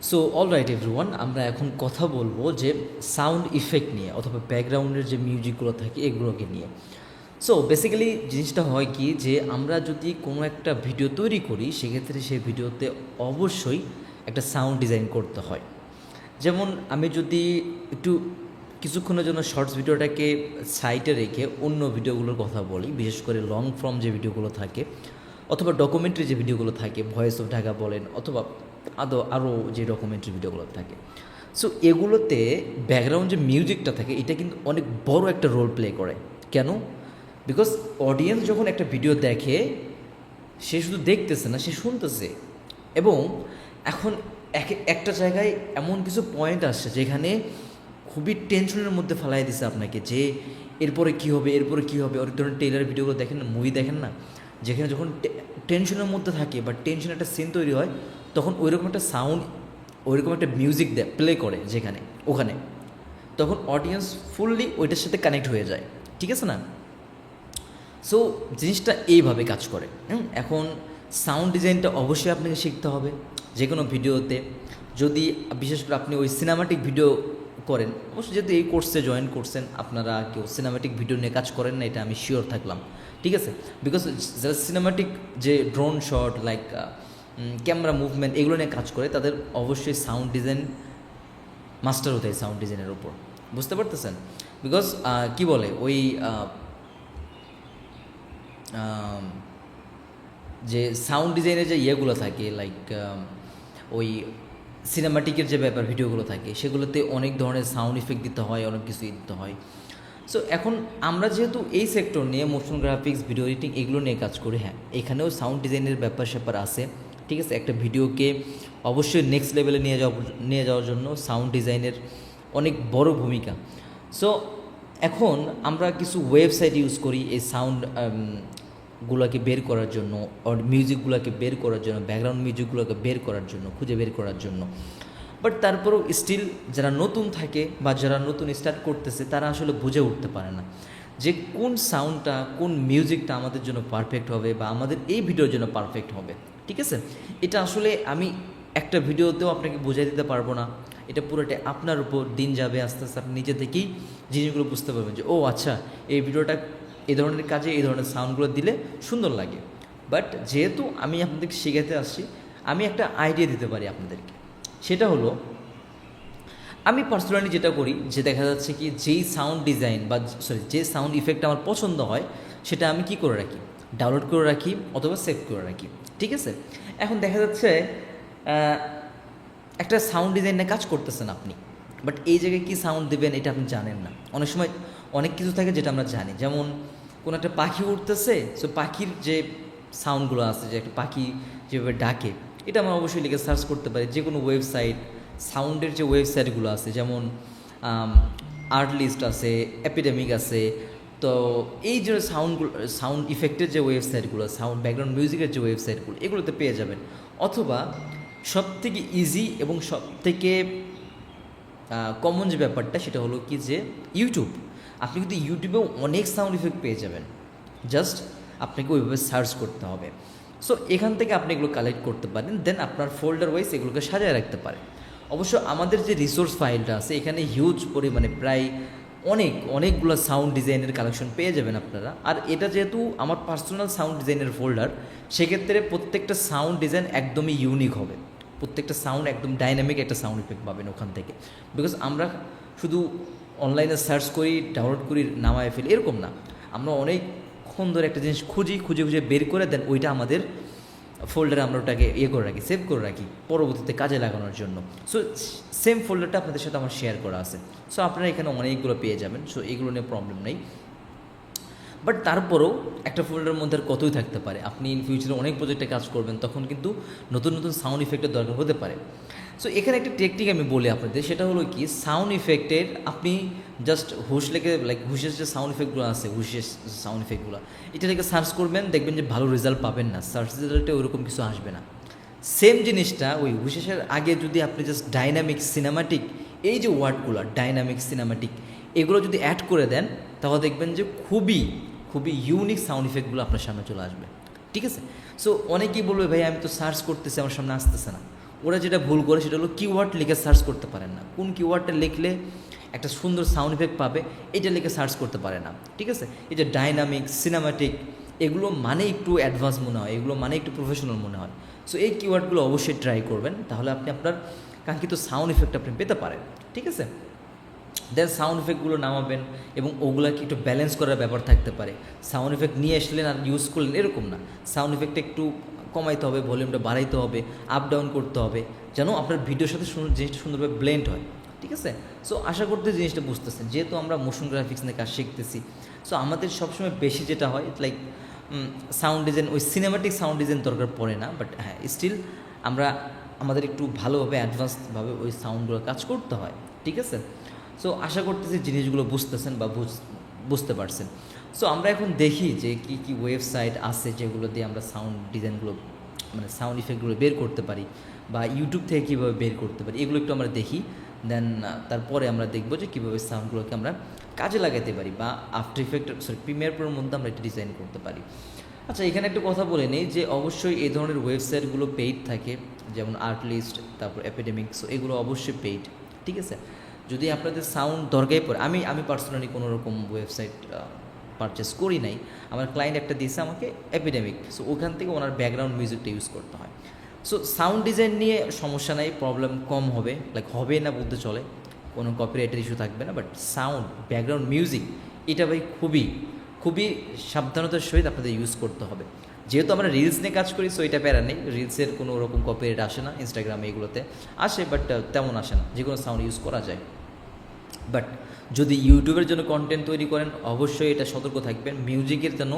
So alright everyone, আমরা এখন কথা বলবো যে সাউন্ড ইফেক্ট নিয়ে অথবা ব্যাকগ্রাউন্ডের যে মিউজিকগুলো থাকে এগুলোকে নিয়ে। সো বেসিক্যালি জিনিসটা হয় কি যে আমরা যদি কোনো একটা ভিডিও তৈরি করি সেক্ষেত্রে সেই ভিডিওতে অবশ্যই একটা সাউন্ড ডিজাইন করতে হয়। যেমন আমি যদি একটু কিছুক্ষণের জন্য শর্টস ভিডিওটাকে সাইডে রেখে অন্য ভিডিওগুলোর কথা বলি, বিশেষ করে লং ফর্ম যে ভিডিওগুলো থাকে অথবা ডকুমেন্টারি যে ভিডিওগুলো থাকে, ভয়েস অফ ঢাকা বলেন অথবা আরও যে ডকুমেন্টারি ভিডিওগুলো থাকে, সো এগুলোতে ব্যাকগ্রাউন্ড যে মিউজিকটা থাকে এটা কিন্তু অনেক বড় একটা রোল প্লে করে। কেন? বিকজ অডিয়েন্স যখন একটা ভিডিও দেখে সে শুধু দেখতেছে না, সে শুনতেছে। এবং এখন একটা জায়গায় এমন কিছু পয়েন্ট আসছে যেখানে খুবই টেনশনের মধ্যে ফেলাই দিছে আপনাকে যে এরপরে কী হবে, এরপরে কী হবে। অনেক ধরনের টেইলার ভিডিওগুলো দেখেন না, মুভি দেখেন না, যেখানে যখন টেনশনের মধ্যে থাকে বা টেনশন একটা সিন তৈরি হয় তখন ওইরকম একটা সাউন্ড, ওইরকম একটা মিউজিক দেয়, প্লে করে যেখানে ওখানে, তখন অডিয়েন্স ফুললি ওইটার সাথে কানেক্ট হয়ে যায়। ঠিক আছে না? সো জিনিসটা এইভাবে কাজ করে। এখন সাউন্ড ডিজাইনটা অবশ্যই আপনাকে শিখতে হবে যে কোনো ভিডিওতে। যদি বিশেষ করে আপনি ওই সিনেমাটিক ভিডিও করেন, অবশ্যই যেহেতু এই কোর্সে জয়েন করছেন আপনারা কেউ সিনেমাটিক ভিডিও নিয়ে কাজ করেন না, এটা আমি শিওর থাকলাম। ঠিক আছে? বিকজ যারা সিনেমাটিক যে drone shot like camera movement এগুলো নিয়ে কাজ করে তাদের অবশ্যই সাউন্ড ডিজাইন মাস্টার হতে হয় সাউন্ড ডিজাইনের উপর। বুঝতে পারতেছেন? বিকজ কি বলে ওই যে সাউন্ড ডিজাইনের যে ইয়েগুলো থাকে লাইক ওই সিনেমাটিকের যে ব্যাপার ভিডিওগুলো থাকে সেগুলোতে অনেক ধরনের সাউন্ড ইফেক্ট দিতে হয়, অনেক কিছু দিতে হয়। সো এখন আমরা যেহেতু এই সেক্টর নিয়ে মোশন গ্রাফিক্স, ভিডিও এডিটিং এগুলো নিয়ে কাজ করি, হ্যাঁ এখানেও সাউন্ড ডিজাইনের ব্যাপার স্যাপার আছে। ঠিক আছে? একটা ভিডিওকে অবশ্যই নেক্সট লেভেলে নিয়ে যাওয়ার জন্য সাউন্ড ডিজাইনের অনেক বড় ভূমিকা। সো এখন আমরা কিছু ওয়েবসাইট ইউজ করি এই সাউন্ড গুলোকে বের করার জন্য, মিউজিকগুলোকে বের করার জন্য, ব্যাকগ্রাউন্ড মিউজিকগুলোকে বের করার জন্য, খুঁজে বের করার জন্য। বাট তারপরেও স্টিল যারা নতুন থাকে বা যারা নতুন স্টার্ট করতেছে তারা আসলে বুঝে উঠতে পারে না যে কোন সাউন্ডটা, কোন মিউজিকটা আমাদের জন্য পারফেক্ট হবে বা আমাদের এই ভিডিওর জন্য পারফেক্ট হবে। ঠিক আছে? এটা আসলে আমি একটা ভিডিওতেও আপনাকে বুঝিয়ে দিতে পারবো না। এটা পুরোটা আপনার উপর, দিন যাবে আস্তে আস্তে আপনি নিজে থেকেই জিনিসগুলো বুঝতে পারবেন যে ও আচ্ছা, এই ভিডিওটা এই ধরনের কাজে এই ধরনের সাউন্ডগুলো দিলে সুন্দর লাগে। বাট যেহেতু আমি আপনাদেরকে শেখাতে আসছি, আমি একটা আইডিয়া দিতে পারি আপনাদেরকে। সেটা হলো, আমি পার্সোনালি যেটা করি যে দেখা যাচ্ছে কি যেই সাউন্ড ডিজাইন বা যে সাউন্ড ইফেক্ট আমার পছন্দ হয় সেটা আমি কি করে রাখি, ডাউনলোড করে রাখি অথবা সেভ করে রাখি। ঠিক আছে? এখন দেখা যাচ্ছে একটা সাউন্ড ডিজাইনে কাজ করতেছেন আপনি, বাট এই জায়গায় কী সাউন্ড দেবেন এটা আপনি জানেন না। অনেক সময় অনেক কিছু থাকে যেটা আমরা জানি, যেমন কোনো একটা পাখি উঠতেছে, সো পাখির যে সাউন্ডগুলো আছে, যে একটা পাখি যেভাবে ডাকে, এটা আমরা অবশ্যই লিখে সার্চ করতে পারি যে কোনো ওয়েবসাইট, সাউন্ডের যে ওয়েবসাইটগুলো আছে যেমন আর্টলিস্ট আছে, এপিডেমিক আছে। তো এই যে সাউন্ড ইফেক্টের যে ওয়েবসাইটগুলো, সাউন্ড ব্যাকগ্রাউন্ড মিউজিকের যে ওয়েবসাইটগুলো, এগুলোতে পেয়ে যাবেন। অথবা সবথেকে ইজি এবং সবথেকে কমন যে ব্যাপারটা সেটা হলো কি যে ইউটিউব। আপনি কিন্তু ইউটিউবেও অনেক সাউন্ড ইফেক্ট পেয়ে যাবেন, জাস্ট আপনাকে ওইভাবে সার্চ করতে হবে। সো এখান থেকে আপনি এগুলো কালেক্ট করতে পারেন, দেন আপনার ফোল্ডার ওয়াইজ এগুলোকে সাজিয়ে রাখতে পারেন। অবশ্য আমাদের যে রিসোর্স ফাইলটা আছে এখানে হিউজ পরিমাণে প্রায় অনেকগুলো সাউন্ড ডিজাইনের কালেকশন পেয়ে যাবেন আপনারা। আর এটা যেহেতু আমার পার্সোনাল সাউন্ড ডিজাইনের ফোল্ডার, সেক্ষেত্রে প্রত্যেকটা সাউন্ড ডিজাইন একদমই ইউনিক হবে, প্রত্যেকটা সাউন্ড একদম ডাইনামিক একটা সাউন্ড ইফেক্ট পাবেন ওখান থেকে। বিকজ আমরা শুধু অনলাইনে সার্চ করি, ডাউনলোড করি, নামায় ফেলি, এরকম না। আমরা অনেকক্ষণ ধরে একটা জিনিস খুঁজে খুঁজে বের করে দেন ওইটা আমাদের ফোল্ডারে আমরা ওটাকে করে রাখি, সেভ করে রাখি পরবর্তীতে কাজে লাগানোর জন্য। সো সেম ফোল্ডারটা আপনাদের সাথে আমার শেয়ার করা আছে। সো আপনারা এখানে অনেকগুলো পেয়ে যাবেন, সো এগুলো নিয়ে প্রবলেম নেই। বাট তারপরেও একটা ফোল্ডারের মধ্যে আর কতই থাকতে পারে, আপনি ইন ফিউচারে অনেক প্রজেক্টে কাজ করবেন, তখন কিন্তু নতুন নতুন সাউন্ড ইফেক্টের দরকার হতে পারে। সো এখানে একটা টেকনিক আমি বলি আপনাদের, সেটা হলো কি সাউন্ড ইফেক্টের আপনি জাস্ট হুশ লেগে লাইক হুশের যে সাউন্ড ইফেক্টগুলো আছে, হুশের সাউন্ড ইফেক্টগুলো, এটা থেকে সার্চ করবেন, দেখবেন যে ভালো রেজাল্ট পাবেন না, সার্চ রেজাল্টে ওইরকম কিছু আসবে না। সেম জিনিসটা ওই হুশের আগে যদি আপনি জাস্ট ডাইনামিক সিনেমাটিক, এই যে ওয়ার্ডগুলো ডাইনামিক সিনেমাটিক এগুলো যদি অ্যাড করে দেন, তাহলে দেখবেন যে খুবই খুবই ইউনিক সাউন্ড ইফেক্টগুলো আপনার সামনে চলে আসবে। ঠিক আছে? সো অনেকেই বলবে ভাই আমি তো সার্চ করতেছি আমার সামনে আসতেছে না, ওরা যেটা ভুল করে সেটা হলো কিওয়ার্ড লিখে সার্চ করতে পারেন না, কোন কিওয়ার্ডটা লিখলে একটা সুন্দর সাউন্ড ইফেক্ট পাবে এটা লিখে সার্চ করতে পারে না। ঠিক আছে, এই যে ডাইনামিক, সিনেমাটিক, এগুলো মানে একটু অ্যাডভান্স মনে হয়, এগুলো মানে একটু প্রফেশনাল মনে হয়। সো এই কিওয়ার্ডগুলো অবশ্যই ট্রাই করবেন, তাহলে আপনি আপনার কাঙ্ক্ষিত সাউন্ড ইফেক্ট আপনি পেতে পারেন। ঠিক আছে, দেন সাউন্ড ইফেক্টগুলো নামাবেন এবং ওগুলোকে একটু ব্যালেন্স করার ব্যাপার থাকতে পারে। সাউন্ড ইফেক্ট নিয়ে আসলেন আর ইউজ করলেন এরকম না, সাউন্ড ইফেক্টটা একটু কমাইতে হবে, ভলিউমটা বাড়াইতে হবে, আপ ডাউন করতে হবে, যেন আপনার ভিডিওর সাথে জিনিসটা সুন্দরভাবে ব্লেন্ড হয়। ঠিক আছে, সো আশা করতে জিনিসটা বুঝতেছেন, যেহেতু আমরা মোশন গ্রাফিক্স নিয়ে কাজ শিখতেছি, সো আমাদের সবসময় বেশি যেটা হয় লাইক সাউন্ড ডিজাইন, ওই সিনেমাটিক সাউন্ড ডিজাইন দরকার পড়ে না, বাট হ্যাঁ স্টিল আমরা আমাদের একটু ভালোভাবে অ্যাডভান্সভাবে ওই সাউন্ডগুলো কাজ করতে হয়। ঠিক আছে, সো আশা করতেছি জিনিসগুলো বুঝতেছেন বা বুঝতে পারছেন। সো আমরা এখন দেখি যে কী কী ওয়েবসাইট আছে যেগুলো দিয়ে আমরা সাউন্ড ডিজাইনগুলো মানে সাউন্ড ইফেক্টগুলো বের করতে পারি, বা ইউটিউব থেকে কীভাবে বের করতে পারি, এগুলো একটু আমরা দেখি। দেন তারপরে আমরা দেখবো যে কীভাবে সাউন্ডগুলোকে আমরা কাজে লাগাতে পারি, বা আফটার ইফেক্ট প্রিমিয়ার প্রোর মধ্যে আমরা এটা ডিজাইন করতে পারি। আচ্ছা, এখানে একটা কথা বলে নেই যে অবশ্যই এই ধরনের ওয়েবসাইটগুলো পেইড থাকে, যেমন আর্টলিস্ট, তারপর এপিডেমিক, সো এগুলো অবশ্যই পেইড। ঠিক আছে, যদি আপনাদের সাউন্ড দরকারই পড়ে, আমি পার্সোনালি কোনো রকম ওয়েবসাইট পারচেস করি নাই, আমার ক্লায়েন্ট একটা দিয়েছে আমাকে এপিডেমিক, সো ওখান থেকে ওনার ব্যাকগ্রাউন্ড মিউজিকটা ইউজ করতে হয়। সো সাউন্ড ডিজাইন নিয়ে সমস্যা নাই, প্রবলেম কম হবে, লাইক হবে না বলতে চলে, কোনো কপিরাইটের ইস্যু থাকবে না, বাট সাউন্ড, ব্যাকগ্রাউন্ড মিউজিক, এটা ভাই খুবই খুবই সাবধানতার সহিত আপনাদের ইউজ করতে হবে। যেহেতু আমরা রিলস নিয়ে কাজ করি, সো এটা প্যারা নেই, রিলসের কোনো রকম কপিরাইট আসে না, ইনস্টাগ্রামে এগুলোতে আসে বাট তেমন আসে না, যে কোনো সাউন্ড ইউজ করা যায়। বাট যদি ইউটিউবের জন্য কন্টেন্ট তৈরি করেন, অবশ্যই এটা সতর্ক থাকবেন মিউজিকের যেন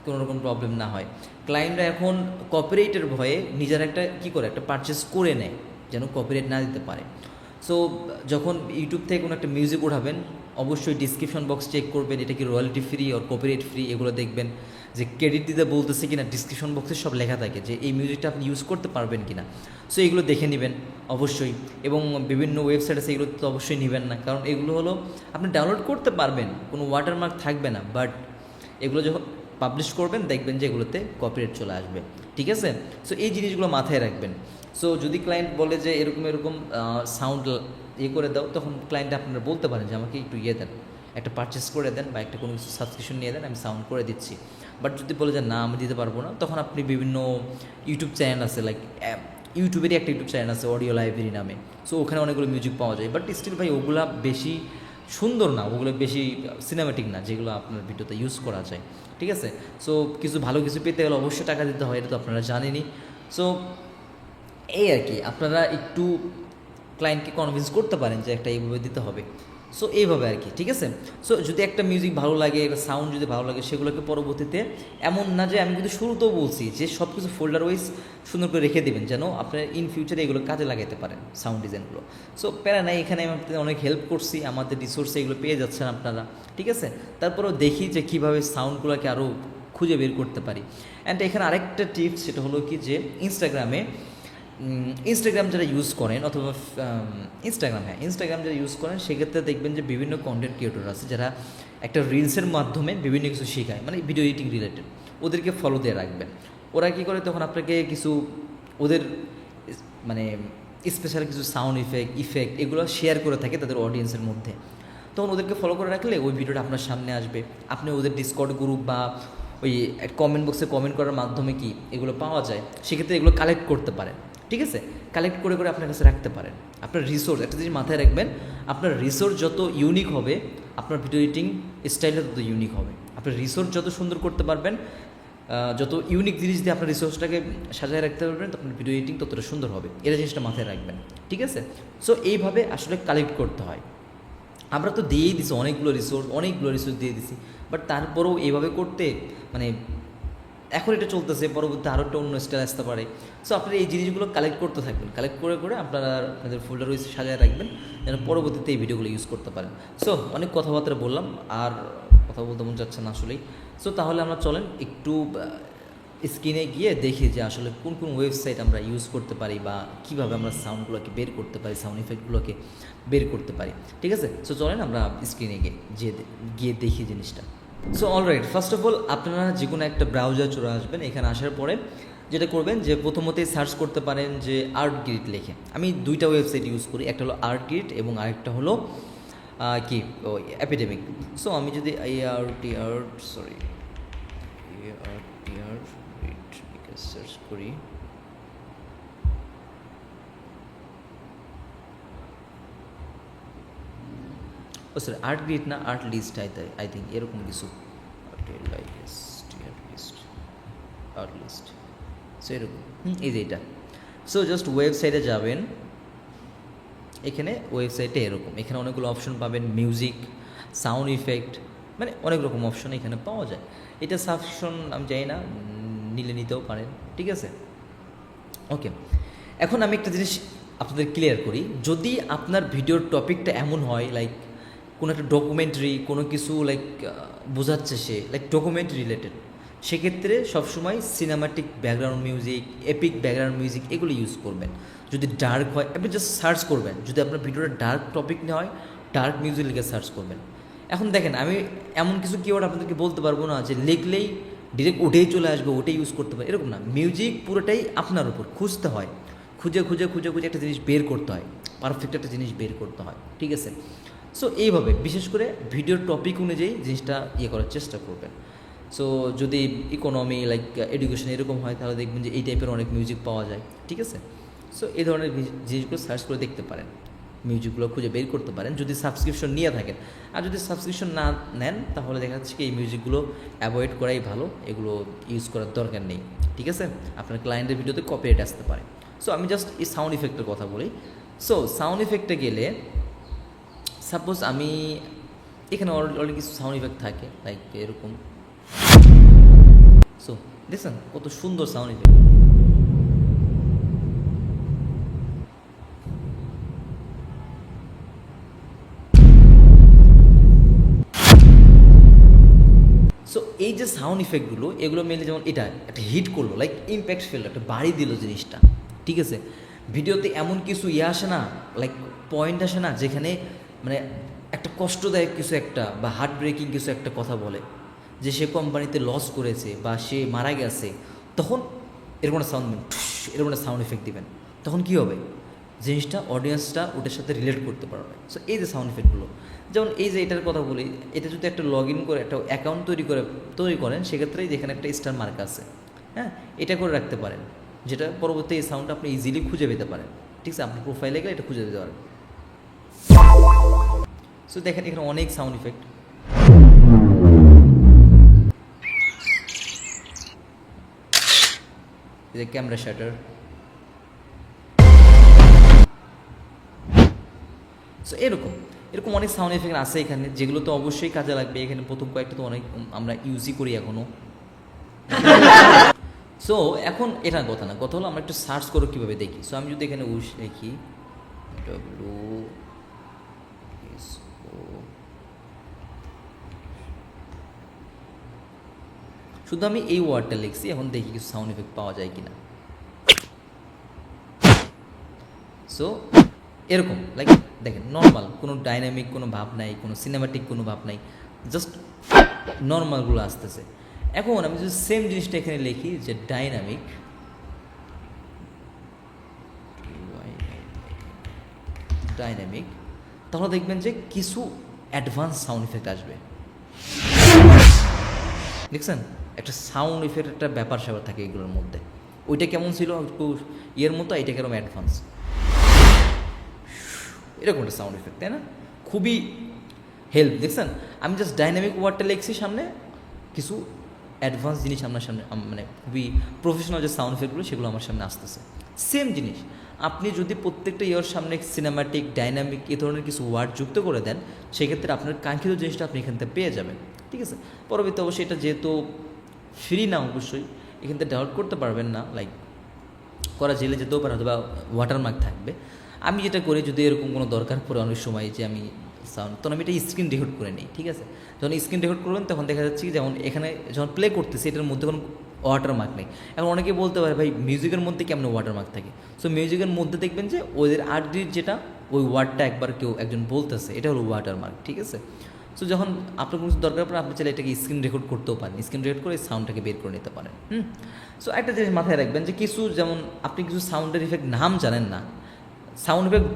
কোনো রকম প্রবলেম না হয়। ক্লায়েন্টরা এখন কপিরাইটের ভয়ে নিজের একটা কী করে একটা পারচেস করে নেয় যেন কপিরাইট না দিতে পারে। সো যখন ইউটিউব থেকে কোনো একটা মিউজিক উঠাবেন, অবশ্যই ডিসক্রিপশন বক্স চেক করবেন, এটা কি royalty free or copyright free, এগুলো দেখবেন যে ক্রেডিট দিতে বলতেছে কিনা, ডিসক্রিপশন বক্সে সব লেখা থাকে যে এই মিউজিকটা আপনি ইউজ করতে পারবেন কিনা। সো এগুলো দেখে নেবেন অবশ্যই, এবং বিভিন্ন ওয়েবসাইট আছে এগুলো তো অবশ্যই নেবেন না, কারণ এগুলো হলো আপনি ডাউনলোড করতে পারবেন, কোনো ওয়াটারমার্ক থাকবে না, বাট এগুলো যখন পাবলিশ করবেন দেখবেন যে এগুলোতে কপিরাইট চলে আসবে। ঠিক আছে, সো এই জিনিসগুলো মাথায় রাখবেন। সো যদি ক্লায়েন্ট বলে যে এরকম এরকম সাউন্ড করে দাও, তখন ক্লায়েন্ট আপনারা বলতে পারেন যে আমাকে একটু দেন, একটা পারচেস করে দেন, বা একটা কোনো কিছু সাবস্ক্রিপশন নিয়ে দেন, আমি সাউন্ড করে দিচ্ছি। বাট যদি বলে যে না আমি দিতে পারবো না, তখন আপনি বিভিন্ন ইউটিউব চ্যানেল আছে, লাইক ইউটিউবেরই একটা ইউটিউব চ্যানেল আছে অডিও লাইব্রেরি নামে, সো ওখানে অনেকগুলো মিউজিক পাওয়া যায়, বাট স্টিল ভাই ওগুলা বেশি সুন্দর না, ওগুলো বেশি সিনেমাটিক না যেগুলো আপনার ভিডিওতে ইউজ করা যায়। ঠিক আছে, সো কিছু ভালো কিছু পেতে গেলে অবশ্যই টাকা দিতে হয়, এটা তো আপনারা জানেনই। সো এই আর কি, আপনারা একটু ক্লায়েন্টকে কনভিন্স করতে পারেন যে একটা এইভাবে দিতে হবে। সো এইভাবে আর কি। ঠিক আছে, সো যদি একটা মিউজিক ভালো লাগে, একটা সাউন্ড যদি ভালো লাগে, সেগুলোকে পরবর্তীতে এমন না যে আমি কিন্তু শুরুতেও বলছি যে সব কিছু ফোল্ডার ওয়াইজ সুন্দর করে রেখে দেবেন, যেন আপনার ইন ফিউচারে এগুলো কাজে লাগাতে পারেন সাউন্ড ডিজাইনগুলো। সো প্যারা নাই, এখানে আমি আপনাদের অনেক হেল্প করছি, আমাদের রিসোর্সে এগুলো পেয়ে যাচ্ছেন আপনারা। ঠিক আছে, তারপরেও দেখি যে কীভাবে সাউন্ডগুলোকে আরও খুঁজে বের করতে পারি। অ্যান্ড এখানে আরেকটা টিপস, সেটা হলো কি যে ইনস্টাগ্রাম যারা ইউজ করেন, অথবা ইনস্টাগ্রাম যারা ইউজ করেন, সেক্ষেত্রে দেখবেন যে বিভিন্ন কন্টেন্ট ক্রিয়েটর আছে যারা একটা রিলসের মাধ্যমে বিভিন্ন কিছু শেখায়, মানে ভিডিও এডিটিং রিলেটেড, ওদেরকে ফলো দিয়ে রাখবেন। ওরা কী করে, তখন আপনাকে কিছু ওদের মানে স্পেশাল কিছু সাউন্ড ইফেক্ট এগুলো শেয়ার করে থাকে তাদের অডিয়েন্সের মধ্যে, তখন ওদেরকে ফলো করে রাখলে ওই ভিডিওটা আপনার সামনে আসবে, আপনি ওদের ডিসকর্ড গ্রুপ বা ওই কমেন্ট বক্সে কমেন্ট করার মাধ্যমে কি এগুলো পাওয়া যায়, সেক্ষেত্রে এগুলো কালেক্ট করতে পারেন। ঠিক আছে, কালেক্ট করে করে আপনার কাছে রাখতে পারেন। আপনার রিসোর্স, একটা জিনিস মাথায় রাখবেন, আপনার রিসোর্স যত ইউনিক হবে, আপনার ভিডিও এডিটিং স্টাইলটা তত ইউনিক হবে। আপনার রিসোর্স যত সুন্দর করতে পারবেন, যত ইউনিক জিনিস দিয়ে আপনার রিসোর্সটাকে সাজায় রাখতে পারবেন, তখন ভিডিও এডিটিং ততটা সুন্দর হবে। এটা জিনিসটা মাথায় রাখবেন। ঠিক আছে, সো এইভাবে আসলে কালেক্ট করতে হয়। আমরা তো দিয়েই দিছি অনেকগুলো রিসোর্স দিয়ে দিছি, বাট তারপরেও এইভাবে করতে মানে এখন এটা চলতেছে, পরবর্তী আরও একটা অন্য স্টাইল আসতে পারে। সো আপনারা এই জিনিসগুলো কালেক্ট করতে থাকবেন, কালেক্ট করে করে আপনারা আপনাদের ফোল্ডার ওয়াইজ সাজায় রাখবেন, যেন পরবর্তীতে এই ভিডিওগুলো ইউজ করতে পারেন। সো অনেক কথাবার্তা বললাম, আর কথা বলতে মন যাচ্ছে না আসলেই। সো তাহলে আমরা চলেন একটু স্ক্রিনে গিয়ে দেখি যে আসলে কোন কোন ওয়েবসাইট আমরা ইউজ করতে পারি, বা কীভাবে আমরা সাউন্ডগুলোকে বের করতে পারি, সাউন্ড ইফেক্টগুলোকে বের করতে পারি। ঠিক আছে, সো চলেন আমরা স্ক্রিনে গিয়ে দেখি জিনিসটা। So alright, first of all আপনারা যে কোনো একটা ব্রাউজার চলে আসবেন। এখানে আসার পরে যেটা করবেন যে প্রথমতেই সার্চ করতে পারেন যে আর্ট গ্রিড লিখে। আমি দুইটা ওয়েবসাইট ইউজ করি, একটা হলো আর্ট গ্রিড এবং আরেকটা হলো কি ওই অ্যাপিডেমিক। সো আমি যদি ARTR গ্রিড সার্চ করি, ও সরি আর্ট গ্রিড না, আর্ট লিস্ট আই থিঙ্ক এরকম কিছু, আর্ট লিস্ট। সো এরকম এই যে এটা। সো জাস্ট ওয়েবসাইটে যাবেন, এখানে ওয়েবসাইটে এরকম, এখানে অনেকগুলো অপশন পাবেন, মিউজিক, সাউন্ড ইফেক্ট, মানে অনেক রকম অপশন এখানে পাওয়া যায়। এটা সাবস্ক্রিপশন আমি জানি না, নিলে নিতেও পারেন, ঠিক আছে। ওকে, এখন আমি একটা জিনিস আপনাদের ক্লিয়ার করি, যদি আপনার ভিডিওর টপিকটা এমন হয় লাইক কোনো একটা ডকুমেন্টারি, কোনো কিছু লাইক বোঝাচ্ছে সে লাইক ডকুমেন্টারি রিলেটেড, সেক্ষেত্রে সবসময় cinematic background music, epic background music এগুলো ইউজ করবেন। যদি ডার্ক হয় আপনি জাস্ট সার্চ করবেন, যদি আপনার ভিডিওটা ডার্ক টপিক নিয়ে হয় ডার্ক মিউজিক লিখে সার্চ করবেন। এখন দেখেন আমি এমন কিছু কিওয়ার্ড আপনাদেরকে বলতে পারবো না যে লিখলেই ডিরেক্ট ওটাই চলে আসবে, ওটাই ইউজ করতে পারে, এরকম না। মিউজিক পুরোটাই আপনার উপর, খুঁজতে হয়, খুঁজে খুঁজে খুঁজে খুঁজে একটা জিনিস বের করতে হয়, পারফেক্ট একটা জিনিস বের করতে হয়, ঠিক আছে। সো এইভাবে বিশেষ করে ভিডিওর টপিক অনুযায়ী জিনিসটা করার চেষ্টা করবেন। সো যদি ইকোনমি লাইক এডুকেশন এরকম হয় তাহলে দেখবেন যে এই টাইপের অনেক মিউজিক পাওয়া যায়, ঠিক আছে। সো এই ধরনের জিনিসগুলো সার্চ করে দেখতে পারেন, মিউজিকগুলো খুঁজে বের করতে পারেন যদি সাবস্ক্রিপশন নিয়ে থাকেন। আর যদি সাবস্ক্রিপশন না নেন তাহলে দেখা যাচ্ছে কি এই মিউজিকগুলো অ্যাভয়েড করাই ভালো, এগুলো ইউজ করার দরকার নেই, ঠিক আছে। আপনার ক্লায়েন্টের ভিডিওতে কপিরাইট আসতে পারে। সো আমি জাস্ট এই সাউন্ড ইফেক্টের কথা বলি। সো সাউন্ড ইফেক্টে গেলে সাপোজ আমি এখানে অলরেডি কিছু সাউন্ড ইফেক্ট থাকে লাইক এরকম। সো দেখছেন কত সুন্দর সাউন্ড ইফেক্ট। সো এই যে সাউন্ড ইফেক্টগুলো এগুলো মেনলি যেমন এটা একটা হিট করলো লাইক ইম্প্যাক্ট ফেললো, একটা বাড়ি দিল জিনিসটা, ঠিক আছে। ভিডিওতে এমন কিছু আসে না, লাইক পয়েন্ট আসে না যেখানে মানে একটা কষ্টদায়ক কিছু একটা বা হার্ট ব্রেকিং কিছু একটা কথা বলে যে সে কোম্পানিতে লস করেছে বা সে মারা গেছে, তখন এরকম একটা সাউন্ড এরকম একটা সাউন্ড ইফেক্ট দিবেন। তখন কী হবে, জিনিসটা অডিয়েন্সটা ওটার সাথে রিলেট করতে পারবে। সো এই যে সাউন্ড ইফেক্টগুলো, যেমন এই যে এটার কথা বলি, এটা যদি একটা লগ ইন করে একটা অ্যাকাউন্ট তৈরি করেন সেক্ষেত্রে যেখানে একটা স্টার মার্ক আছে, হ্যাঁ, এটা করে রাখতে পারেন, যেটা পরবর্তী এই সাউন্ডটা আপনি ইজিলি খুঁজে পেতে পারেন, ঠিক আছে। আপনার প্রোফাইলে গেলে এটা খুঁজে পেতে পারেন। সো দেখেন এখানে অনেক সাউন্ড ইফেক্ট, এই যে ক্যামেরা শাটার। সো এরকম অনেক সাউন্ড ইফেক্ট আছে এখানে, যেগুলো তো অবশ্যই কাজে লাগবে। এখানে প্রথম কয়েকটা তো অনেক আমরা ইউজই করি এখনও। সো এখন এটা কথা না, কথা হলো আমরা একটু সার্চ করে কীভাবে দেখি। সো আমি যদি এখানে লিখি শুধু আমি এই ওয়ার্ডটা লিখছি, এখন দেখি কিছু সাউন্ড ইফেক্ট পাওয়া যায় কিনা। সো এরকম লাইক দেখেন নর্মাল, কোনো ডাইনামিক কোনো ভাব নাই, কোনো সিনেমাটিক কোনো ভাব নাই, জাস্ট নর্মালগুলো আসতেছে। এখন আমি যদি সেম জিনিসটা এখানে লিখি যে ডাইনামিক, তাহলে দেখবেন যে কিছু অ্যাডভান্স সাউন্ড ইফেক্ট আসবে। দেখছেন একটা সাউন্ড ইফেক্ট একটা ব্যাপার স্যাপার থাকে এগুলোর মধ্যে। ওইটা কেমন ছিল একটু ইয়ের মতো, এটা কেরম অ্যাডভান্স, এরকম একটা সাউন্ড ইফেক্ট, তাই না? খুবই হেল্প। দেখছেন আমি জাস্ট ডাইনামিক ওয়ার্ডটা লিখছি, সামনে কিছু অ্যাডভান্স জিনিস আপনার সামনে, মানে খুবই প্রফেশনাল যে সাউন্ড ইফেক্টগুলো সেগুলো আমার সামনে আসতেছে। সেম জিনিস আপনি যদি প্রত্যেকটা ইয়ার সামনে সিনেমাটিক, ডাইনামিক এ ধরনের কিছু ওয়ার্ড যুক্ত করে দেন, সেক্ষেত্রে আপনার কাঙ্ক্ষিত জিনিসটা আপনি এখান থেকে পেয়ে যাবেন, ঠিক আছে। পরবর্তী অবশ্যই এটা যেহেতু ফ্রি না, অবশ্যই এখান থেকে ডাউনলোড করতে পারবেন না, লাইক করা জেলে যেতেও পারে, অথবা ওয়াটারমার্ক থাকবে। আমি যেটা করি, যদি এরকম কোনো দরকার পড়ে অনেক সময় যে আমি সাউন্ড, তখন আমি এটা স্ক্রিন রেকর্ড করে নিই, ঠিক আছে। যখন স্ক্রিন রেকর্ড করবেন তখন দেখা যাচ্ছে কি যেমন এখানে যখন প্লে করতেছি এটার মধ্যে কোনো ওয়াটারমার্ক নেই। এখন অনেকে বলতে পারে ভাই মিউজিকের মধ্যে কেমন ওয়াটারমার্ক থাকে। সো মিউজিকের মধ্যে দেখবেন যে ওদের আর্টডির যেটা ওই ওয়ার্ডটা একবার একজন বলতেছে, এটা হলো ওয়াটারমার্ক, ঠিক আছে। সো যখন আপনার কোনো কিছু দরকার পড়ে আপনি চাইলে এটাকে স্ক্রিন রেকর্ড করতেও পারেন, স্ক্রিন রেকর্ড করে সাউন্ডটাকে বের করে নিতে পারেন। সো একটা জিনিস মাথায় রাখবেন যে কিছু, যেমন আপনি কিছু সাউন্ডের ইফেক্ট নাম জানেন না, সাউন্ড ইফেক্ট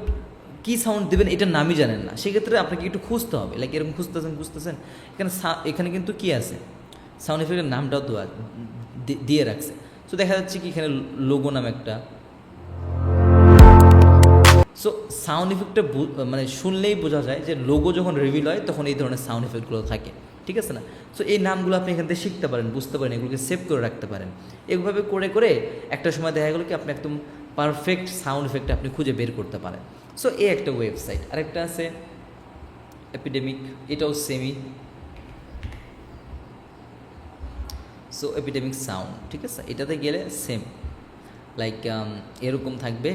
কী সাউন্ড দেবেন এটার নামই জানেন না, সেক্ষেত্রে আপনাকে একটু খুঁজতে হবে। লাইক এরকম খুঁজতেছেন এখানে এখানে কিন্তু কী আছে, সাউন্ড ইফেক্টের নামটাও দেওয়া দিয়ে রাখছে। সো দেখা যাচ্ছে কি এখানে লোগো নাম একটা। সো সাউন্ড ইফেক্টটা মানে শুনলেই বোঝা যায় যে লোগো যখন রিভিল হয় তখন এই ধরনের সাউন্ড ইফেক্টগুলো থাকে, ঠিক আছে না? সো এই নামগুলো আপনি এখান থেকে শিখতে পারেন, বুঝতে পারেন, এগুলোকে সেভ করে রাখতে পারেন। এভাবে করে করে একটা সময় দেখা গেলো কি আপনি একদম পারফেক্ট সাউন্ড ইফেক্ট আপনি খুঁজে বের করতে পারেন। সো এই একটা ওয়েবসাইট। আরেকটা আছে এপিডেমিক, এটাও সেমি। সো এপিডেমিক সাউন্ড, ঠিক আছে, এটাতে গেলে সেম লাইক এরকম থাকবে।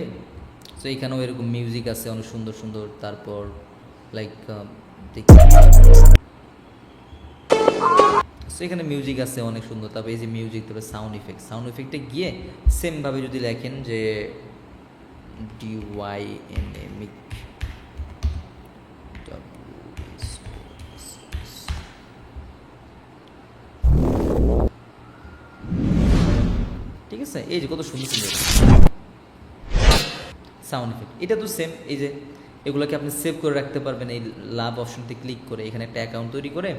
সো এখানেও এরকম মিউজিক আছে অনেক সুন্দর সুন্দর। তারপর লাইক সো এখানে মিউজিক আছে অনেক সুন্দর। তারপর এই যে মিউজিক, তারপরে সাউন্ড ইফেক্টে গিয়ে সেমভাবে যদি লেখেন যে DYNAMIC, ঠিক আছে, এই যে কত সুন্দর সুন্দর সাউন্ড ইফেক্ট, এটা তো সেম। এই যে এগুলোকে আপনি সেভ করে রাখতে পারবেন এই লাভ অপশনতে ক্লিক করে, এখানে একটা অ্যাকাউন্ট তৈরি করে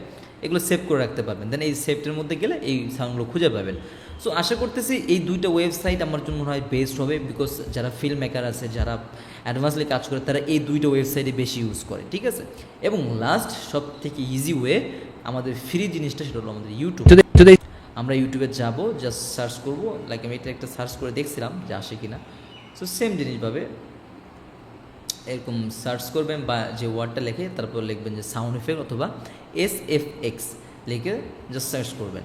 এগুলো সেভ করে রাখতে পারবেন। দেন এই সেভটার মধ্যে গেলে এই সাউন্ডগুলো খুঁজে পাবেন। সো আশা করতেছি এই দুইটা ওয়েবসাইট আমার জন্য মনে হয় বেস্ট হবে, বিকজ যারা ফিল্ম মেকার আছে, যারা অ্যাডভান্সলি কাজ করে, তারা এই দুইটা ওয়েবসাইটে বেশি ইউজ করে, ঠিক আছে। এবং লাস্ট সব থেকে ইজি ওয়ে আমাদের ফ্রি জিনিসটা, সেটা হলো আমাদের ইউটিউব। আমরা ইউটিউবে যাব, জাস্ট সার্চ করব, লাইক আমি এটা একটা সার্চ করে দেখছিলাম যে আসে কিনা। সো সেম জিনিসভাবে এরকম সার্চ করবেন বা যে ওয়ার্ডটা লেখে তারপর লিখবেন যে সাউন্ড ইফেক্ট অথবা SFX লিখে জাস্ট সার্চ করবেন,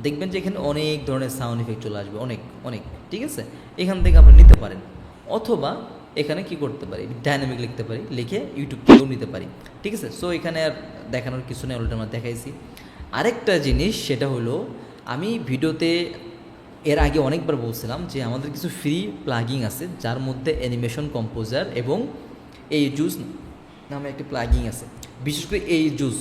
দেখবেন যে এখানে অনেক ধরনের সাউন্ড ইফেক্ট চলে আসবে, অনেক অনেক, ঠিক আছে। এখান থেকে আপনি নিতে পারেন, অথবা এখানে কি করতে পারি, ডাইনামিক লিখতে পারি, লিখে ইউটিউব থেকেও নিতে পারি, ঠিক আছে। সো এখানে আর দেখানোর কিছু নেই, অলরেডি আমরা দেখাইছি। আরেকটা জিনিস সেটা হলো, আমি ভিডিওতে এর আগে অনেকবার বলছিলাম যে আমাদের কিছু ফ্রি প্লাগিং আছে, যার মধ্যে অ্যানিমেশন কম্পোজার এবং এই জুস নামে একটা প্লাগিং আছে। বিশেষ করে এই জুস,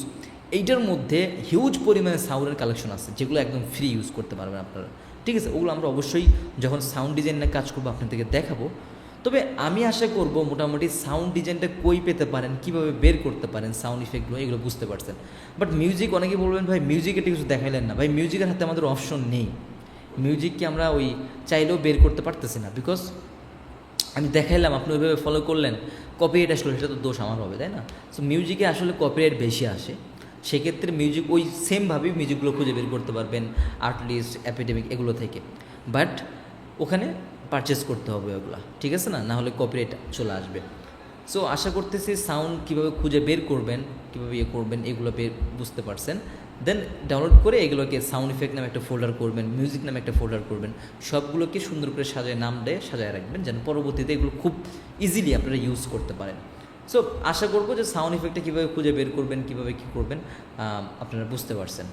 এইটার মধ্যে হিউজ পরিমাণে সাউন্ডের কালেকশন আছে, যেগুলো একদম ফ্রি ইউজ করতে পারবেন আপনারা, ঠিক আছে। ওগুলো আমরা অবশ্যই যখন সাউন্ড ডিজাইন নিয়ে কাজ করবো আপনাদেরকে দেখাবো। তবে আমি আশা করব মোটামুটি সাউন্ড ডিজাইনটা কই পেতে পারেন, কীভাবে বের করতে পারেন সাউন্ড ইফেক্টগুলো, এগুলো বুঝতে পারছেন। বাট মিউজিক, অনেকেই বলবেন ভাই মিউজিক এটা কিছু দেখাইলেন না। ভাই মিউজিকের হাতে আমাদের অপশন নেই, মিউজিককে আমরা ওই চাইলেও বের করতে পারতেছি না, বিকজ আমি দেখাইলাম, আপনি ওইভাবে ফলো করলেন, কপিরাইট আসলো, সেটা তো দোষ আমার হবে, তাই না? সো মিউজিকে আসলে কপিরাইট বেশি আসে, সেক্ষেত্রে মিউজিক ওই সেমভাবেই মিউজিকগুলো খুঁজে বের করতে পারবেন আর্টলিস্ট, এপিডেমিক এগুলো থেকে। বাট ওখানে পারচেস করতে হবে ওগুলো, ঠিক আছে না, না হলে কপিরাইট চলে আসবে। সো আশা করতেছি সাউন্ড কীভাবে খুঁজে বের করবেন, কীভাবে ইয়ে করবেন, এগুলো বুঝতে পারছেন। দেন ডাউনলোড করে এগুলোকে সাউন্ড ইফেক্ট নামে একটা ফোল্ডার করবেন, মিউজিক নামে একটা ফোল্ডার করবেন, সবগুলোকে সুন্দর করে সাজায় নাম দিয়ে সাজায় রাখবেন, যেন পরবর্তীতে এগুলো খুব ইজিলি আপনারা ইউজ করতে পারেন। সো আশা করবো যে সাউন্ড ইফেক্টটা কীভাবে খুঁজে বের করবেন, কীভাবে কী করবেন আপনারা বুঝতে পারছেন।